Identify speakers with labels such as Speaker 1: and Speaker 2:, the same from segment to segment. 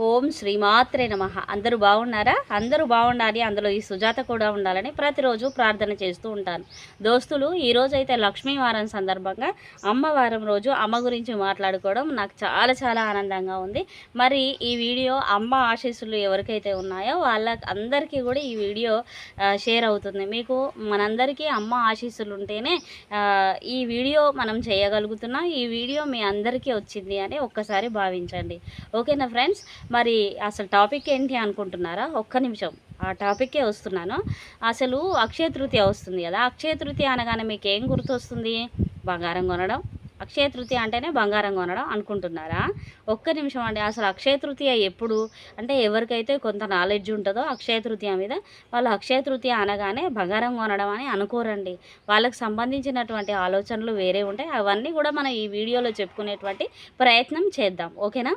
Speaker 1: ఓం శ్రీమాత్రే నమః. అందరూ బాగున్నారా? అందరూ బాగుండాలి, అందులో ఈ సుజాత కూడా ఉండాలని ప్రతిరోజు ప్రార్థన చేస్తూ ఉంటాను. దోస్తులు, ఈరోజైతే లక్ష్మీ వారం సందర్భంగా అమ్మవారం రోజు అమ్మ గురించి మాట్లాడుకోవడం నాకు చాలా చాలా ఆనందంగా ఉంది. మరి ఈ వీడియో అమ్మ ఆశీస్సులు ఎవరికైతే ఉన్నాయో అందరికీ కూడా ఈ వీడియో షేర్ అవుతుంది. మీకు మనందరికీ అమ్మ ఆశీస్సులు ఉంటేనే ఈ వీడియో మనం చేయగలుగుతున్నాం. ఈ వీడియో మీ అందరికీ వచ్చింది అని ఒక్కసారి భావించండి. ఓకేనా ఫ్రెండ్స్? మరి అసలు టాపిక్ ఏంటి అనుకుంటున్నారా? ఒక్క నిమిషం, ఆ టాపిక్కే వస్తున్నాను. అసలు అక్షయ తృతీయ వస్తుంది కదా. అక్షయ తృతీయ అనగానే మీకు ఏం గుర్తొస్తుంది? బంగారం కొనడం. అక్షయ తృతీయ అంటేనే బంగారం కొనడం అనుకుంటున్నారా? ఒక్క నిమిషం అండి. అసలు అక్షయ తృతీయ ఎప్పుడు అంటే, ఎవరికైతే కొంత నాలెడ్జ్ ఉంటుందో అక్షయ తృతీయ మీద, వాళ్ళు అక్షయ తృతీయ అనగానే బంగారం కొనడం అని అనుకోరండి. వాళ్ళకి సంబంధించినటువంటి ఆలోచనలు వేరే ఉంటాయి. అవన్నీ కూడా మనం ఈ వీడియోలో చెప్పుకునేటువంటి ప్రయత్నం చేద్దాం. ఓకేనా?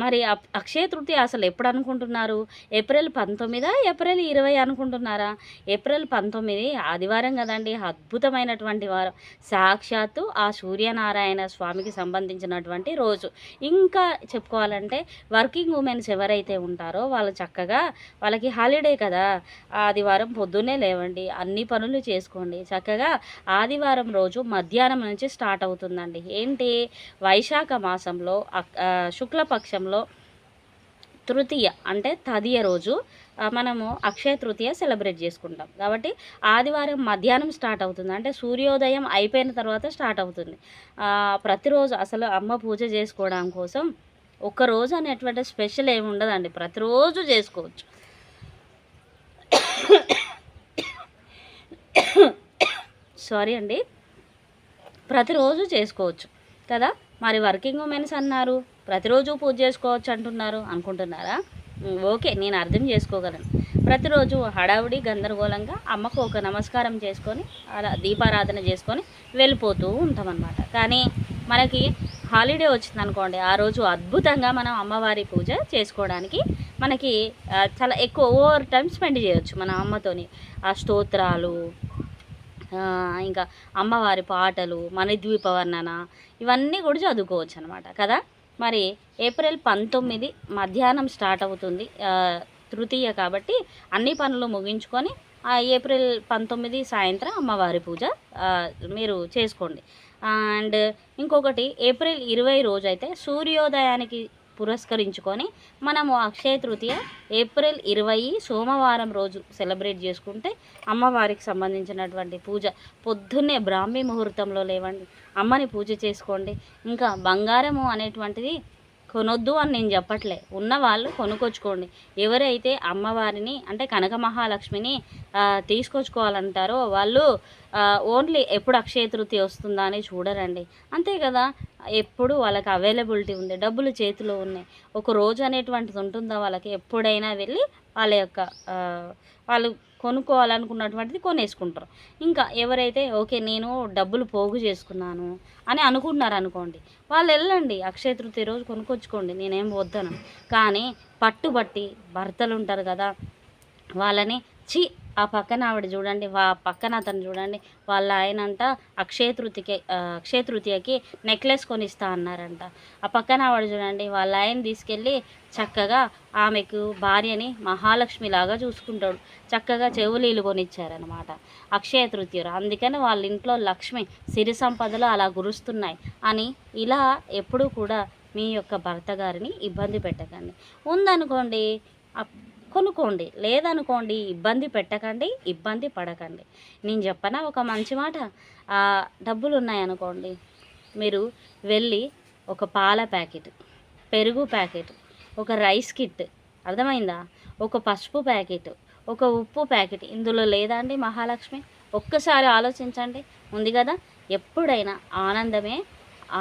Speaker 1: మరి అక్షయ తృతీయ అసలు ఎప్పుడు అనుకుంటున్నారు? ఏప్రిల్ 19, ఏప్రిల్ 20 అనుకుంటున్నారా? ఏప్రిల్ 19 ఆదివారం కదండి. అద్భుతమైనటువంటి వారం. సాక్షాత్తు ఆ సూర్యనారాయణ స్వామికి సంబంధించినటువంటి రోజు. ఇంకా చెప్పుకోవాలంటే వర్కింగ్ ఉమెన్స్ ఎవరైతే ఉంటారో వాళ్ళు చక్కగా, వాళ్ళకి హాలిడే కదా, ఆదివారం పొద్దున్నే లేవండి, అన్ని పనులు చేసుకోండి. చక్కగా ఆదివారం రోజు మధ్యాహ్నం నుంచి స్టార్ట్ అవుతుందండి. ఏంటి? వైశాఖ మాసంలో శుక్లపక్షంలో తృతీయ అంటే తదియ రోజు మనము అక్షయ తృతీయ సెలబ్రేట్ చేసుకుంటాం. కాబట్టి ఆదివారం మధ్యాహ్నం స్టార్ట్ అవుతుంది, అంటే సూర్యోదయం అయిపోయిన తర్వాత స్టార్ట్ అవుతుంది. ప్రతిరోజు అసలు అమ్మ పూజ చేసుకోవడం కోసం ఒక్కరోజు అనేటువంటి స్పెషల్ ఏమి ఉండదండి, ప్రతిరోజు చేసుకోవచ్చు. సారీ అండి, ప్రతిరోజు చేసుకోవచ్చు కదా. మరి వర్కింగ్ ఉమెన్స్ అన్నారు, ప్రతిరోజు పూజ చేసుకోవచ్చు అంటున్నారు అనుకుంటున్నారా? ఓకే, నేను అర్థం చేసుకోగలను. ప్రతిరోజు హడావుడి గందరగోళంగా అమ్మకు ఒక నమస్కారం చేసుకొని అలా దీపారాధన చేసుకొని వెళ్ళిపోతూ ఉంటామన్నమాట. కానీ మనకి హాలిడే వచ్చిందనుకోండి, ఆ రోజు అద్భుతంగా మనం అమ్మవారి పూజ చేసుకోవడానికి మనకి చాలా ఎక్కువ ఓవర్ టైం స్పెండ్ చేయొచ్చు మన అమ్మతోని. ఆ స్తోత్రాలు, ఇంకా అమ్మవారి పాటలు, మణిద్వీప వర్ణన, ఇవన్నీ కూడా చదువుకోవచ్చు అనమాట కదా. మరి ఏప్రిల్ 19 మధ్యాహ్నం స్టార్ట్ అవుతుంది తృతీయ, కాబట్టి అన్ని పనులు ముగించుకొని ఏప్రిల్ 19 సాయంత్రం అమ్మవారి పూజ మీరు చేసుకోండి. అండ్ ఇంకొకటి, ఏప్రిల్ 20 రోజైతే సూర్యోదయానికి పురస్కరించుకొని మనము అక్షయ తృతీయ ఏప్రిల్ 20 సోమవారం రోజు సెలబ్రేట్ చేసుకుంటే అమ్మవారికి సంబంధించినటువంటి పూజ పొద్దున్నే బ్రాహ్మీ ముహూర్తంలో లేవండి, అమ్మని పూజ చేసుకోండి. ఇంకా బంగారము అనేటువంటిది కొనొద్దు అని నేను చెప్పట్లే, ఉన్నవాళ్ళు కొనుక్కొచ్చుకోండి. ఎవరైతే అమ్మవారిని అంటే కనక మహాలక్ష్మిని తీసుకొచ్చుకోవాలంటారో వాళ్ళు ఓన్లీ ఎప్పుడు అక్షయ తృతీయ వస్తుందా అని చూడరండి, అంతే కదా. ఎప్పుడు వాళ్ళకి అవైలబిలిటీ ఉంది, డబ్బులు చేతిలో ఉన్నాయి, ఒక రోజు అనేటువంటిది ఉంటుందా వాళ్ళకి? ఎప్పుడైనా వెళ్ళి వాళ్ళ యొక్క వాళ్ళు కొనుక్కోవాలనుకున్నటువంటిది కొనేసుకుంటారు. ఇంకా ఎవరైతే ఓకే నేను డబ్బులు పోగు చేసుకున్నాను అని అనుకుంటున్నారు అనుకోండి, వాళ్ళు వెళ్ళండి అక్షయ తృతీయ రోజు కొనుక్కొచ్చుకోండి, నేనేం వద్దను. కానీ పట్టుబట్టి భర్తలు ఉంటారు కదా, వాళ్ళని ఆ పక్కన ఆవిడ చూడండి, పక్కన అతను చూడండి, వాళ్ళ ఆయనంట అక్షయ తృతీయకి నెక్లెస్ కొనిస్తా అన్నారంట. ఆ పక్కన ఆవిడ చూడండి, వాళ్ళ ఆయన తీసుకెళ్ళి చక్కగా ఆమెకు భార్యని మహాలక్ష్మిలాగా చూసుకుంటాడు. చక్కగా చెవులీలు కొనిచ్చారనమాట అక్షయ తృతీయ. అందుకని వాళ్ళ ఇంట్లో లక్ష్మి సిరి సంపదలు అలా గురుస్తున్నాయి అని. ఇలా ఎప్పుడూ కూడా మీ యొక్క భర్త గారిని ఇబ్బంది పెట్టకండి. ఉందనుకోండి కొనుక్కోండి, లేదనుకోండి ఇబ్బంది పెట్టకండి, ఇబ్బంది పడకండి. నేను చెప్పనా ఒక మంచి మాట? డబ్బులు ఉన్నాయనుకోండి, మీరు వెళ్ళి ఒక పాల ప్యాకెట్, పెరుగు ప్యాకెట్, ఒక రైస్ కిట్, అర్థమైందా, ఒక పసుపు ప్యాకెట్, ఒక ఉప్పు ప్యాకెట్, ఇందులో లేదా అండి మహాలక్ష్మి? ఒక్కసారి ఆలోచించండి. ఉంది కదా. ఎప్పుడైనా ఆనందమే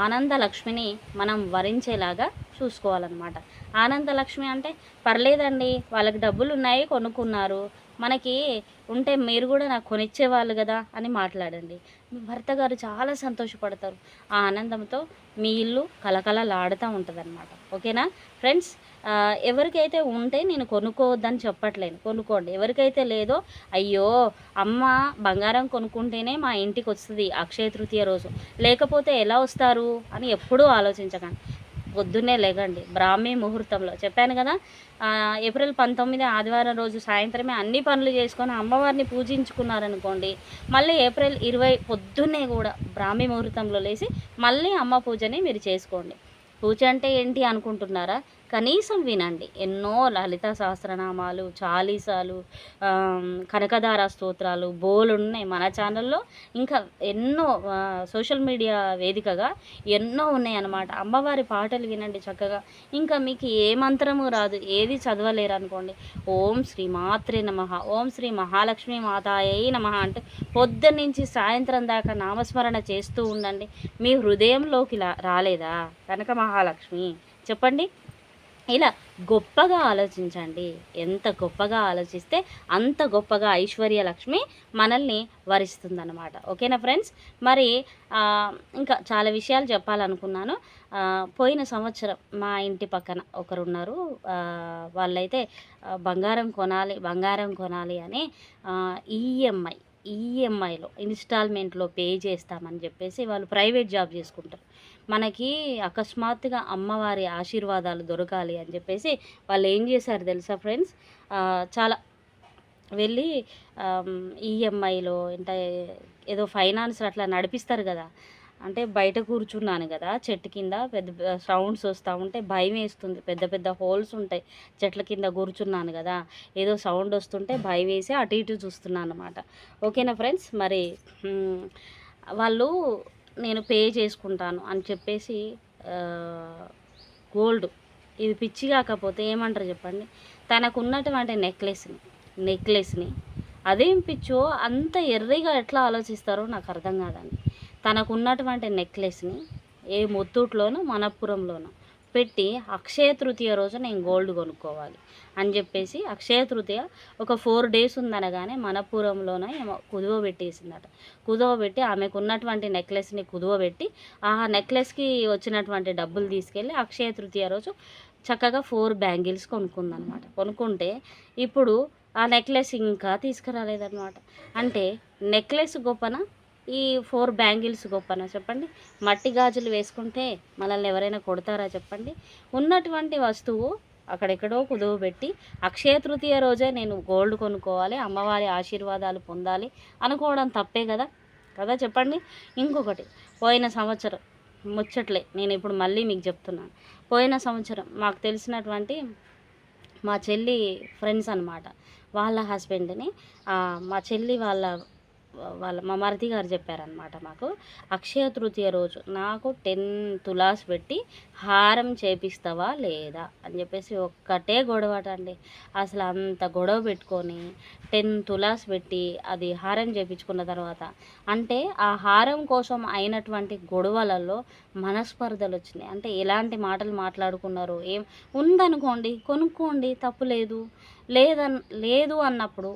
Speaker 1: ఆనందలక్ష్మిని మనం వరించేలాగా చూసుకోవాలన్నమాట. ఆనందలక్ష్మి అంటే పర్లేదండి, వాళ్ళకి డబ్బులు ఉన్నాయి కొనుక్కున్నారు, మనకి ఉంటే మీరు కూడా నాకు కొనిచ్చేవాళ్ళు కదా అని మాట్లాడండి. మీ భర్త గారు చాలా సంతోషపడతారు. ఆ ఆనందంతో మీ ఇల్లు కలకలలాడుతూ ఉంటుంది అనమాట. ఓకేనా ఫ్రెండ్స్? ఎవరికైతే ఉంటే నేను కొనుక్కోవద్దని చెప్పట్లేను, కొనుక్కోండి. ఎవరికైతే లేదో అయ్యో అమ్మ బంగారం కొనుక్కుంటేనే మా ఇంటికి వస్తుంది అక్షయ తృతీయ రోజు, లేకపోతే ఎలా వస్తారు అని ఎప్పుడూ ఆలోచించకండి. పొద్దున్నే లెగండి, బ్రాహ్మీ ముహూర్తంలో చెప్పాను కదా. ఏప్రిల్ 19 ఆదివారం రోజు సాయంత్రమే అన్ని పనులు చేసుకొని అమ్మవారిని పూజించుకున్నారనుకోండి, మళ్ళీ ఏప్రిల్ 20 పొద్దున్నే కూడా బ్రాహ్మీ ముహూర్తంలో లేచి మళ్ళీ అమ్మ పూజని మీరు చేసుకోండి. పూజ అంటే ఏంటి అనుకుంటున్నారా? కనీసం వినండి. ఎన్నో లలిత సహస్రనామాలు, చాలీసాలు, కనకదార స్తోత్రాలు బోలెడున్నాయి మన ఛానల్లో. ఇంకా ఎన్నో సోషల్ మీడియా వేదికగా ఎన్నో ఉన్నాయన్నమాట. అమ్మవారి పాటలు వినండి చక్కగా. ఇంకా మీకు ఏ మంత్రము రాదు, ఏది చదవలేరు అనుకోండి, ఓం శ్రీ మాత్రే నమః, ఓం శ్రీ మహాలక్ష్మి మాతాయై నమః అంటే పొద్దున్నుంచి సాయంత్రం దాకా నామస్మరణ చేస్తూ ఉండండి. మీ హృదయంలోకి రాలేదా కనక మహాలక్ష్మి? చెప్పండి. ఇలా గొప్పగా ఆలోచించండి. ఎంత గొప్పగా ఆలోచిస్తే అంత గొప్పగా ఐశ్వర్య లక్ష్మి మనల్ని వరిస్తుందన్నమాట. ఓకేనా ఫ్రెండ్స్? మరి ఇంకా చాలా విషయాలు చెప్పాలనుకున్నాను. పోయిన సంవత్సరం మా ఇంటి పక్కన ఒకరున్నారు. వాళ్ళైతే బంగారం కొనాలి అని ఈఎంఐలో ఇన్స్టాల్మెంట్లో పే చేస్తామని చెప్పేసి వాళ్ళు ప్రైవేట్ జాబ్ చేసుకుంటారు. మనకి అకస్మాత్తుగా అమ్మవారి ఆశీర్వాదాలు దొరకాలి అని చెప్పేసి వాళ్ళు ఏం చేశారు తెలుసా ఫ్రెండ్స్? చాలా వెళ్ళి ఈఎంఐలో అంటే ఏదో ఫైనాన్స్ అట్లా నడిపిస్తారు కదా. అంటే బయట కూర్చున్నాను కదా, చెట్టు కింద పెద్ద సౌండ్స్ వస్తూ ఉంటే భయం వేస్తుంది. పెద్ద పెద్ద హోల్స్ ఉంటాయి, చెట్ల కింద కూర్చున్నాను కదా, ఏదో సౌండ్ వస్తుంటే భయం వేసి అటు ఇటు చూస్తున్నాను అన్నమాట. ఓకేనా ఫ్రెండ్స్? మరి వాళ్ళు నేను పే చేసుకుంటాను అని చెప్పేసి గోల్డ్, ఇది పిచ్చి కాకపోతే ఏమంటారు చెప్పండి, తనకున్నటువంటి నెక్లెస్ని అదేం పిచ్చో అంత ఎర్రిగా ఎట్లా ఆలోచిస్తారో నాకు అర్థం కాదండి. తనకున్నటువంటి నెక్లెస్ని ఏ ముత్తూట్లోనో మనప్పురంలోనో పెట్టి అక్షయ తృతీయ రోజు నేను గోల్డ్ కొనుక్కోవాలి అని చెప్పేసి అక్షయ తృతీయ ఒక 4 days ఉందనగానే మనపురంలోనే కుదువ పెట్టేసిందట. కుదువ పెట్టి ఆమెకు ఉన్నటువంటి నెక్లెస్ని కుదువ పెట్టి ఆ నెక్లెస్కి వచ్చినటువంటి డబ్బులు తీసుకెళ్ళి అక్షయ తృతీయ రోజు చక్కగా 4 బ్యాంగిల్స్ కొనుక్కుందనమాట. కొనుక్కుంటే ఇప్పుడు ఆ నెక్లెస్ ఇంకా తీసుకురాలేదన్నమాట. అంటే నెక్లెస్ గొప్పన, ఈ 4 బ్యాంగిల్స్ గొప్పనా చెప్పండి? మట్టి గాజులు వేసుకుంటే మనల్ని ఎవరైనా కొడతారా చెప్పండి? ఉన్నటువంటి వస్తువు అక్కడెక్కడో కుదువ పెట్టి అక్షయ తృతీయ రోజే నేను గోల్డ్ కొనుక్కోవాలి, అమ్మవారి ఆశీర్వాదాలు పొందాలి అనుకోవడం తప్పే కదా చెప్పండి. ఇంకొకటి, పోయిన సంవత్సరం ముచ్చట్లే నేను ఇప్పుడు మళ్ళీ మీకు చెప్తున్నాను. పోయిన సంవత్సరం మాకు తెలిసినటువంటి మా చెల్లి ఫ్రెండ్స్ అనమాట, వాళ్ళ హస్బెండ్ని మా చెల్లి మా మరిది గారు చెప్పారనమాట మాకు, అక్షయ తృతీయ రోజు నాకు 10 తులాస్ పెట్టి హారం చేపిస్తావా లేదా అని చెప్పేసి ఒక్కటే గొడవట అండి. అసలు అంత గొడవ పెట్టుకొని 10 తులాస్ పెట్టి అది హారం చేపించుకున్న తర్వాత, అంటే ఆ హారం కోసం అయినటువంటి గొడవలలో మనస్పర్ధలు వచ్చినాయి. అంటే ఎలాంటి మాటలు మాట్లాడుకున్నారు, ఏం ఉందనుకోండి కొనుక్కోండి తప్పు లేదు అన్నప్పుడు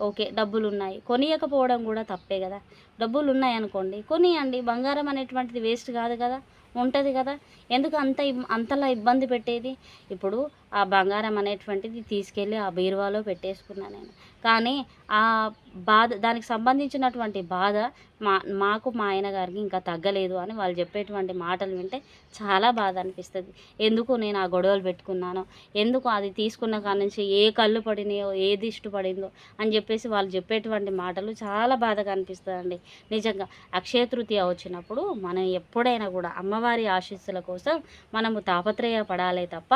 Speaker 1: ఓకే, డబ్బులు ఉన్నాయి, కొనియకపోవడం కూడా తప్పే కదా. డబ్బులు ఉన్నాయనుకోండి కొనియండి, బంగారం అనేటువంటిది వేస్ట్ కాదు కదా, ఉంటుంది కదా. ఎందుకు అంతలా ఇబ్బంది పెట్టేది? ఇప్పుడు ఆ బంగారం అనేటువంటిది తీసుకెళ్ళి ఆ బీరువాలో పెట్టేసుకున్నాను నేను. కానీ ఆ బాధ, దానికి సంబంధించినటువంటి బాధ మాకు మా ఆయన గారికి ఇంకా తగ్గలేదు అని వాళ్ళు చెప్పేటువంటి మాటలు వింటే చాలా బాధ అనిపిస్తుంది. ఎందుకు నేను ఆ గొడవలు పెట్టుకున్నానో, ఎందుకు అది తీసుకున్న కాడి నుంచి ఏ కళ్ళు పడినాయో, ఏ దిష్టి పడిందో అని చెప్పేసి వాళ్ళు చెప్పేటువంటి మాటలు చాలా బాధగా అనిపిస్తుందండి నిజంగా. అక్షయ తృతీయ వచ్చినప్పుడు మనం ఎప్పుడైనా కూడా అమ్మవారి ఆశీస్సుల కోసం మనము తాపత్రయపడాలే తప్ప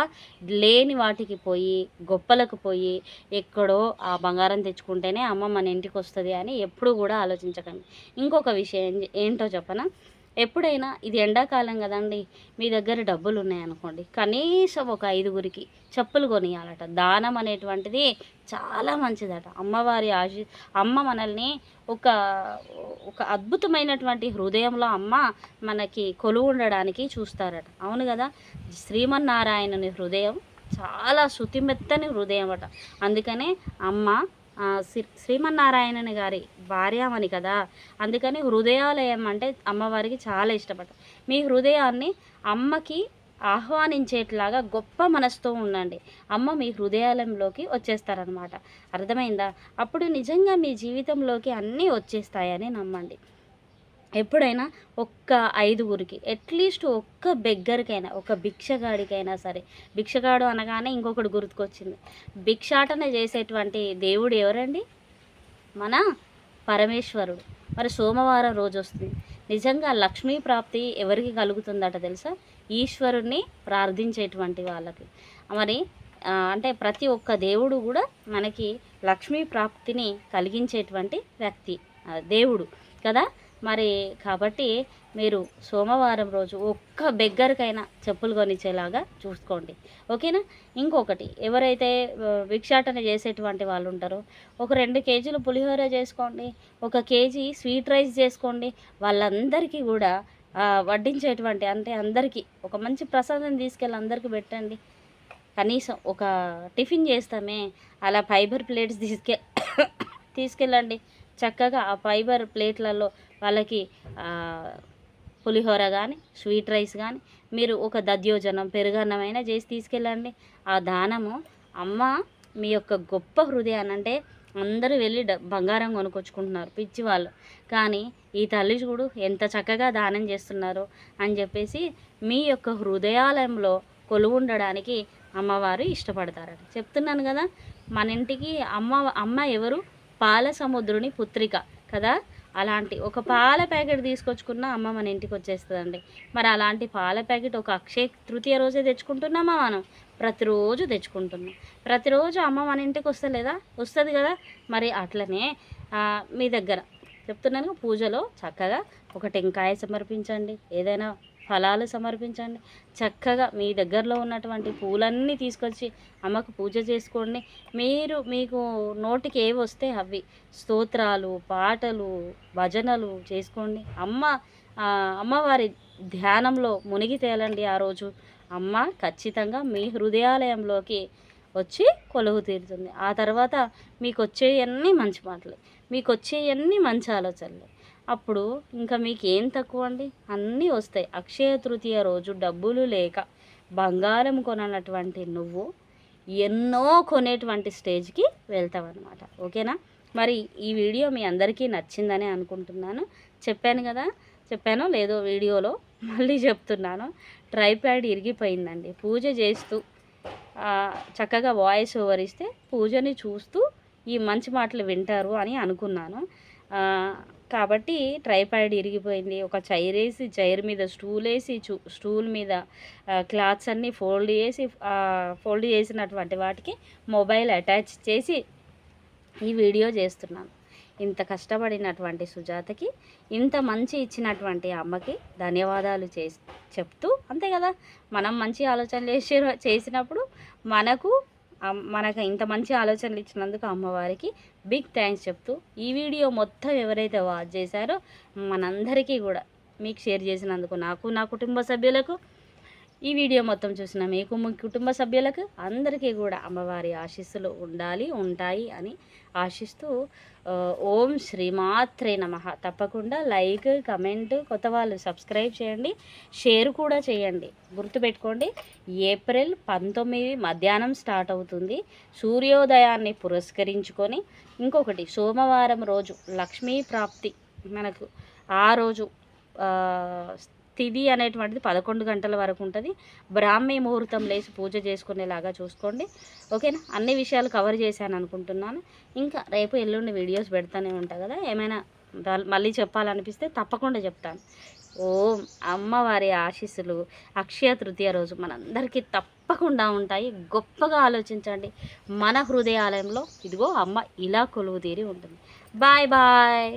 Speaker 1: లేని వాటికి పోయి, గొప్పలకు పోయి, ఎక్కడో ఆ బంగారం తెచ్చుకుంటేనే అమ్మ మన ఇంటికి వస్తుంది అని ఎప్పుడు కూడా ఆలోచించకండి. ఇంకొక విషయం ఏంటో చెప్పనా? ఎప్పుడైనా ఇది ఎండాకాలం కదండి, మీ దగ్గర డబ్బులు ఉన్నాయనుకోండి, కనీసం ఒక 5గురికి చెప్పులు కొనియాలట. దానం అనేటువంటిది చాలా మంచిదట. అమ్మవారి అమ్మ మనల్ని ఒక అద్భుతమైనటువంటి హృదయంలో అమ్మ మనకి కొలువు ఉండడానికి చూస్తారట. అవును కదా? శ్రీమన్నారాయణుని హృదయం చాలా శుతిమెత్తని హృదయం అట. అందుకనే అమ్మ శ్రీమన్నారాయణుని గారి భార్యామణి కదా, అందుకని హృదయాలయం అంటే అమ్మవారికి చాలా ఇష్టపడ. మీ హృదయాన్ని అమ్మకి ఆహ్వానించేట్లాగా గొప్ప మనసుతో ఉండండి, అమ్మ మీ హృదయాలయంలోకి వచ్చేస్తారనమాట. అర్థమైందా? అప్పుడు నిజంగా మీ జీవితంలోకి అన్నీ వచ్చేస్తాయని నమ్మండి. ఎప్పుడైనా ఒక్క 5గురికి అట్లీస్ట్ ఒక్క బెగ్గరికైనా, ఒక భిక్షగాడికైనా సరే, భిక్షగాడు అనగానే ఇంకొకటి గుర్తుకొచ్చింది. భిక్షాటన చేసేటువంటి దేవుడు ఎవరండి? మన పరమేశ్వరుడు. మరి సోమవారం రోజు వస్తుంది. నిజంగా లక్ష్మీ ప్రాప్తి ఎవరికి కలుగుతుందట తెలుసా? ఈశ్వరుణ్ణి ప్రార్థించేటువంటి వాళ్ళకి. మరి అంటే ప్రతి ఒక్క దేవుడు కూడా మనకి లక్ష్మీ ప్రాప్తిని కలిగించేటువంటి వ్యక్తి దేవుడు కదా. మరి కాబట్టి మీరు సోమవారం రోజు ఒక్క బెగ్గరికైనా చెప్పులు కొనిచ్చేలాగా చూసుకోండి, ఓకేనా. ఇంకొకటి, ఎవరైతే భిక్షాటన చేసేటువంటి వాళ్ళు ఉంటారో ఒక 2 కేజీలు పులిహోర చేసుకోండి, 1 కేజీ స్వీట్ రైస్ చేసుకోండి. వాళ్ళందరికీ కూడా వడ్డించేటువంటి, అంటే అందరికీ ఒక మంచి ప్రసాదం తీసుకెళ్ళి అందరికీ పెట్టండి. కనీసం ఒక టిఫిన్ చేస్తామే అలా ఫైబర్ ప్లేట్స్ తీసుకెళ్ళండి. చక్కగా ఆ ఫైబర్ ప్లేట్లలో వాళ్ళకి పులిహోర కానీ స్వీట్ రైస్ కానీ మీరు ఒక దధ్యోజనం పెరుగన్నమైనా చేసి తీసుకెళ్ళండి. ఆ దానము అమ్మ మీ యొక్క గొప్ప హృదయాన్ని, అంటే అందరూ వెళ్ళి బంగారం కొనుక్కొచ్చుకుంటున్నారు పిచ్చి వాళ్ళు, కానీ ఈ తల్లి చూడు ఎంత చక్కగా దానం చేస్తున్నారు అని చెప్పేసి మీ యొక్క హృదయాలయంలో కొలువుండడానికి అమ్మవారు ఇష్టపడతారని చెప్తున్నాను కదా. మన ఇంటికి అమ్మ ఎవరు? పాల సముద్రుని పుత్రిక కదా. అలాంటి ఒక పాల ప్యాకెట్ తీసుకొచ్చుకున్న అమ్మ మన ఇంటికి వచ్చేస్తుందండి. మరి అలాంటి పాల ప్యాకెట్ ఒక అక్షయ తృతీయ రోజే తెచ్చుకుంటున్నామా? మనం ప్రతిరోజు తెచ్చుకుంటున్నాం. ప్రతిరోజు అమ్మ మన ఇంటికి వస్తలేదా? వస్తుంది కదా. మరి అట్లనే మీ దగ్గర చెప్తున్నాను, పూజలో చక్కగా ఒక టెంకాయ సమర్పించండి, ఏదైనా ఫలాలు సమర్పించండి. చక్కగా మీ దగ్గరలో ఉన్నటువంటి పూలన్నీ తీసుకొచ్చి అమ్మకు పూజ చేసుకోండి. మీకు నోటికి ఏవి వస్తే అవి స్తోత్రాలు, పాటలు, భజనలు చేసుకోండి. అమ్మవారి ధ్యానంలో మునిగి తేలండి. ఆ రోజు అమ్మ ఖచ్చితంగా మీ హృదయాలయంలోకి వచ్చి కొలువు తీరుతుంది. ఆ తర్వాత మీకు వచ్చేవన్నీ మంచి మాటలు, మీకు వచ్చేవన్నీ మంచి ఆలోచనలు. అప్పుడు ఇంకా మీకు ఏం తక్కువ అండి? అన్నీ వస్తాయి. అక్షయ తృతీయ రోజు డబ్బులు లేక బంగారం కొననటువంటి నువ్వు ఎన్నో కొనేటువంటి స్టేజ్కి వెళ్తావన్నమాట, ఓకేనా. మరి ఈ వీడియో మీ అందరికీ నచ్చిందని అనుకుంటున్నాను. చెప్పానో లేదో వీడియోలో మళ్ళీ చెప్తున్నాను. ట్రైప్యాడ్ ఇరిగిపోయిందండి. పూజ చేస్తూ చక్కగా వాయిస్ ఓవర్ ఇస్తే పూజని చూస్తూ ఈ మంచి మాటలు వింటారు అని అనుకున్నాను. కాబట్టి ట్రైపాడ్ ఇరిగిపోయింది. ఒక చైర్ మీద స్టూల్ మీద క్లాత్స్ అన్నీ ఫోల్డ్ చేసినటువంటి వాటికి మొబైల్ అటాచ్ చేసి ఈ వీడియో చేస్తున్నాను. ఇంత కష్టపడినటువంటి సుజాతకి, ఇంత మంచి ఇచ్చినటువంటి అమ్మకి ధన్యవాదాలు చెప్తూ, అంతే కదా, మనం మంచి ఆలోచనలు చేసినప్పుడు మనకు ఇంత మంచి ఆలోచనలు ఇచ్చినందుకు అమ్మవారికి బిగ్ థ్యాంక్స్ చెప్తూ, ఈ వీడియో మొత్తం ఎవరైతే వాచ్ చేశారో మనందరికీ కూడా మీకు షేర్ చేసినందుకు, నాకు, నా కుటుంబ సభ్యులకు, ఈ వీడియో మొత్తం చూసిన మీకు, మీ కుటుంబ సభ్యులకు అందరికీ కూడా అమ్మవారి ఆశీస్సులు ఉంటాయి అని ఆశిస్తూ, ఓం శ్రీమాత్రే నమః. తప్పకుండా లైక్, కమెంట్, కొత్త వాళ్ళు సబ్స్క్రైబ్ చేయండి, షేర్ కూడా చేయండి. గుర్తుపెట్టుకోండి, ఏప్రిల్ 19 మధ్యాహ్నం స్టార్ట్ అవుతుంది. సూర్యోదయాన్ని పురస్కరించుకొని, ఇంకొకటి సోమవారం రోజు లక్ష్మీ ప్రాప్తి మనకు ఆ రోజు తిథి అనేటువంటిది 11 గంటల వరకు ఉంటుంది. బ్రాహ్మీ ముహూర్తం లేచి పూజ చేసుకునేలాగా చూసుకోండి, ఓకేనా. అన్ని విషయాలు కవర్ చేశాను అనుకుంటున్నాను. ఇంకా రేపు ఎల్లుండి వీడియోస్ పెడతానే ఉంటా కదా, ఏమైనా మళ్ళీ చెప్పాలనిపిస్తే తప్పకుండా చెప్తాను. ఓం అమ్మవారి ఆశీస్సులు అక్షయ తృతీయ రోజు మనందరికీ తప్పకుండా ఉంటాయి. గొప్పగా ఆలోచించండి. మన హృదయాలయంలో ఇదిగో అమ్మ ఇలా కొలువు తీరి ఉంటుంది. Bye bye.